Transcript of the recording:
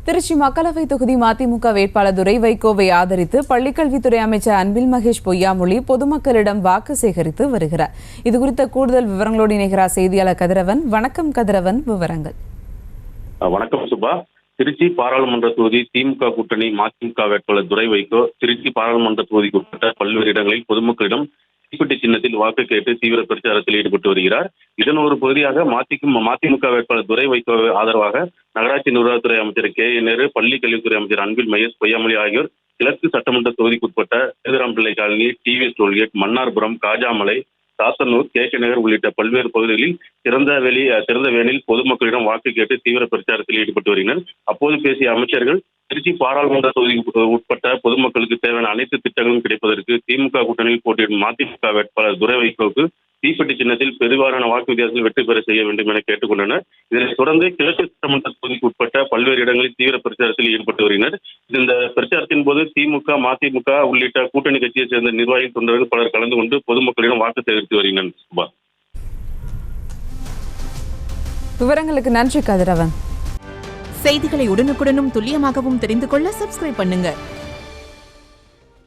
திருச்சி மக்களவை தொகுதி மதிமுக வேட்பாளர் துரை வைகோவை ஆதரித்து பள்ளிக்கல்வித்துறை அமைச்சர் அன்பில் மகேஷ் பொய்யாமொழி பொதுமக்களிடம் வாக்கு சேகரித்து வருகிறார். இதுகுறித்த கூடுதல் விவரங்களோடு இணைகிறார் செய்தியாளர் கதிரவன். வணக்கம் கதிரவன், விவரங்கள். வணக்கம் சுபா. திருச்சி பாராளுமன்ற தொகுதி திமுக கூட்டணி மதிமுக வேட்பாளர் துரை வைகோ திருச்சி பாராளுமன்ற தொகுதிக்கு உட்பட்ட பல்வேறு இடங்களில் பொதுமக்களிடம் தீப்பெட்டி சின்னத்தில் வாக்கு கேட்டு தீவிர பிரச்சாரத்தில் ஈடுபட்டு வருகிறார். இதன் ஒரு பகுதியாக மதிமுக வேட்பாளர் துரை வைகோ ஆதரவாக நகராட்சி நிர்வாகத்துறை அமைச்சர் நேரு, பள்ளி கல்வித்துறை அமைச்சர் அன்பில் மகேஷ் பொய்யாமொழி ஆகியோர் கிழக்கு சட்டமன்ற தொகுதிக்குட்பட்ட Sethurampillai colony, TVS tollgate, Mannarpuram, Kajamalai, Sathanur, Nagar உள்ளிட்ட பல்வேறு பகுதிகளில் திறந்த வேனில் பொதுமக்களிடம் வாக்கு கேட்டு தீவிர பிரச்சாரத்தில் ஈடுபட்டு வருகின்றனர். அப்போது பேசிய அமைச்சர்கள், திருச்சி பாராளுமன்ற தொகுதிக்கு உட்பட்ட பொதுமக்களுக்கு தேவையான அனைத்து திட்டங்களும் கிடைப்பதற்கு திமுக கூட்டணியில் போட்டியிடும் மதிமுக வேட்பாளர் துரை வைகோவுக்கு தீப்பெட்டி சின்னத்தில் பெருவாரான வாக்கு வித்தியாசத்தில் வெற்றி பெற செய்ய வேண்டும் என கேட்டுக்கொண்டனர். இதனைத் தொடர்ந்து கிழக்கு சட்டமன்ற தொகுதிக்கு உட்பட்ட பல்வேறு இடங்களில் தீவிர பிரச்சாரத்தில் ஈடுபட்டு வருகின்றனர். இந்த பிரச்சாரத்தின் போது திமுக, மதிமுக உள்ளிட்ட கூட்டணி கட்சியை சேர்ந்த நிர்வாகிகள், தொண்டர்கள் பலர் கலந்து கொண்டு பொதுமக்களிடம் வாக்கு சேகரித்து வருகின்றனர். விவரங்களுக்கு நன்றி கதிரவன். செய்திகளை உடனுக்குடனும் துல்லியமாகவும் தெரிந்து கொள்ள சப்ஸ்கிரைப் பண்ணுங்க.